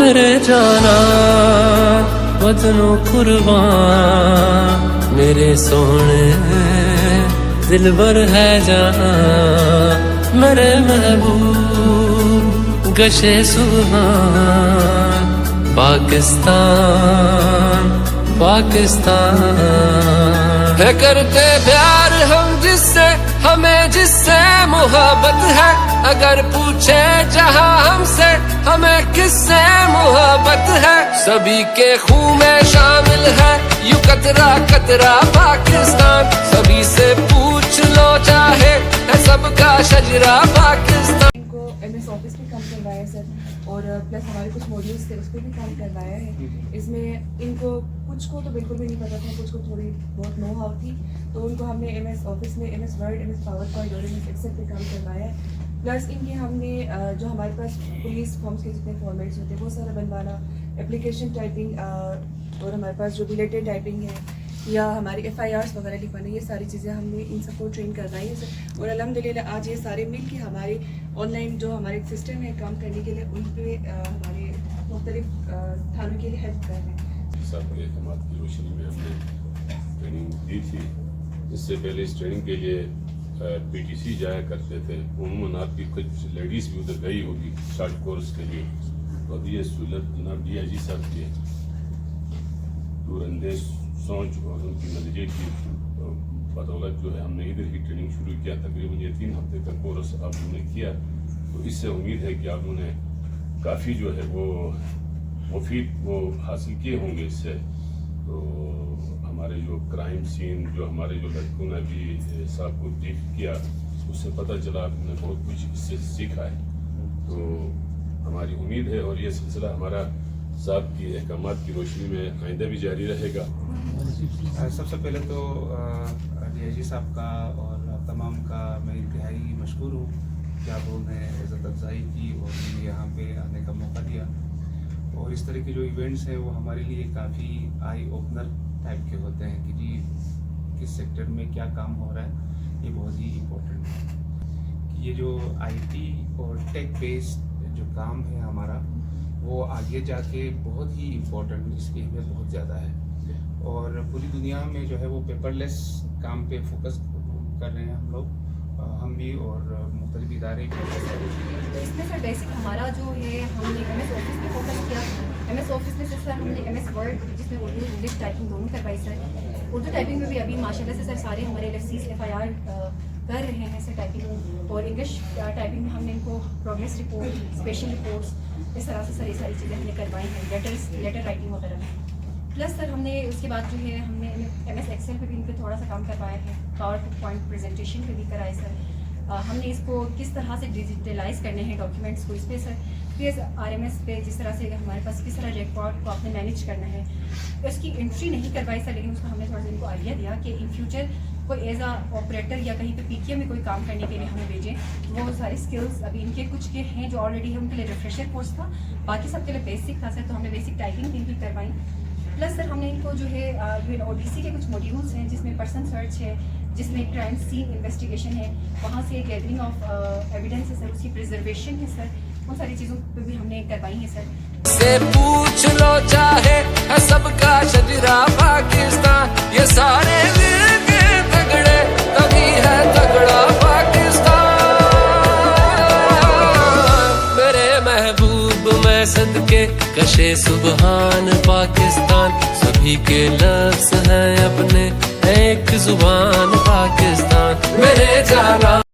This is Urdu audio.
میرے جانا وطنوں قربان میرے سونے دلبر ہے جہاں میرے محبوب گشے سبحان پاکستان پاکستان ہے کرتے پیار ہم جس سے ہمیں جس سے محبت ہے اگر پوچھے جہاں ہم سے ہمیں کس سے محبت ہے سبھی کے خون میں شامل ہے یوں قطرہ قطرہ پاکستان سبھی سے پوچھ لو چاہے ہے سب کا شجرہ پاکستان کو ایم ایس آفس بھی کام کروایا ہے سر اور پلس ہمارے کچھ ماڈیولس تھے اس پہ بھی کام کروایا ہے اس میں ان کو کچھ کو تو بالکل بھی نہیں پتا تھا کچھ کو تھوڑی بہت نو ہاؤ تھی تو ان کو ہم نے ایم ایس آفس میں M S Word M S PowerPoint اور ایم ایس ایکسل پہ کام کروایا ہے پلس ان کے ہم نے جو ہمارے پاس پولیس فارمس کے جتنے فارمیٹس ہوتے ہیں وہ سارا بنوانا اپلیکیشن ٹائپنگ اور ہمارے پاس جو ریلیٹڈ ٹائپنگ ہے یا ہماری ایف آئی آرس وغیرہ لکھوانا یہ ساری چیزیں ہم نے ان سب کو ٹرین کروائی ہے سر اور الحمدللہ آج یہ سارے مل کے ہمارے آن لائن جو ہمارے سسٹم ہے کام کرنے کے لیے ان پہ ہمارے مختلف تھانوں کے لیے ہیلپ کر رہے ہیں سب کے احکامات کی روشنی میں ہم نے ٹریننگ دی تھی اس سے پہلے اس ٹریننگ کے لیے پی ٹی سی جایا کرتے تھے عموماً آپ کی کچھ لیڈیز بھی ادھر گئی ہوگی شارٹ کورس کے لیے تو ابھی یہ سہولت جناب ڈی آئی جی صاحب کی دور اندیش سوچ اور ان کی نتیجے کی بدولت جو ہے ہم نے ادھر ہی ٹریننگ شروع کیا تقریباً یہ 3 ہفتے کا کورس آپ لوگوں نے کیا تو اس سے امید ہے کہ آپ لوگوں نے کافی جو ہے وہ مفید وہ حاصل کیے ہوں گے اس سے تو ہمارے جو کرائم سین جو ہمارے جو لڑکوں نے ابھی صاحب کو بریف کیا اس سے پتہ چلا آپ نے بہت کچھ اس سے سیکھا ہے تو ہماری امید ہے اور یہ سلسلہ ہمارا صاحب کی احکامات کی روشنی میں آئندہ بھی جاری رہے گا سب سے پہلے تو ڈی آئی جی صاحب کا اور تمام کا میں انتہائی مشکور ہوں کہ آپ لوگوں نے عزت افزائی کی اور مجھے یہاں پہ آنے کا موقع دیا اور اس طرح کے جو ایونٹس ہیں وہ ہمارے لیے کافی آئی اوپنر ٹائپ کے ہوتے ہیں کہ جی کس سیکٹر میں کیا کام ہو رہا ہے یہ بہت ہی امپورٹنٹ ہے کہ یہ جو آئی ٹی اور ٹیک بیسڈ جو کام ہے ہمارا وہ آگے جا کے بہت ہی امپورٹنٹ اس کی اہمیت بہت زیادہ ہے اور پوری دنیا میں جو ہے وہ پیپر لیس کام پہ فوکس کر رہے ہیں ہم لوگ ہم بھی اور مختلف ادارے بھی اس میں سر بیسک ہمارا جو ہے ہم نے ایم ایس آفس پہ فوکس کیا ایم ایس آفس میں سر ہم نے ایم ایس ورڈ جس میں اردو انگلش ٹائپنگ دونوں کروائی سر اردو ٹائپنگ میں بھی ابھی ماشاء اللہ سے سر سارے ہمارے L F Cs F I R کر رہے ہیں سر ٹائپنگ اور انگلش ٹائپنگ میں ہم نے ان کو پروگریس رپورٹ اسپیشل رپورٹس اس طرح سے سر یہ ساری چیزیں ہم نے کروائی ہیں لیٹر رائٹنگ وغیرہ میں پلس سر ہم نے اس کے بعد جو ہے ہم نے ایم ایس ایکسل پہ بھی ان پہ تھوڑا سا کام کروایا ہے پاور پوائنٹ پریزنٹیشن پہ بھی کرائے سر ہم نے اس کو کس طرح سے ڈیجیٹلائز کرنے ہیں ڈاکیومنٹس کو اس پہ سر پھر آر ایم ایس پہ جس طرح سے ہمارے پاس کس طرح ریکارڈ کو آپ نے مینیج کرنا ہے اس کی انٹری نہیں کروائی سر لیکن اس کو ہم نے تھوڑا سا ان کو آئیڈیا دیا کہ ان فیوچر کوئی ایز اے آپریٹر یا کہیں پہ پی کے میں کوئی کام کرنے کے لیے ہمیں بھیجیں وہ سارے اسکلس ابھی ان کے کچھ کے ہیں جو آلریڈی ان کے لیے ریفریشر کورس تھا باقی سب کے لیے بیسک تھا سر تو ہم نے بیسک ٹائپنگ بھی کروائی پلس سر ہم نے ان کو جو ہے او ڈی سی کے کچھ موڈیولس ہیں جس میں پرسن سرچ ہے جس میں کرائم سین انویسٹیگیشن ہے وہاں سے گیدرنگ آف ایویڈنس ہے سر اس کی پریزرویشن ہے سر ان ساری چیزوں پہ بھی ہم نے کروائی ہیں سر سے پوچھ لو چاہے ہے سب کا شجرہ پاکستان یہ سارے مل کے تگڑے تبھی ہے تگڑا پاکستان میرے محبوب میں صدقے کشے سبحان پاکستان سبھی کے لفظ ہیں اپنے ایک زبان پاکستان میرے جانا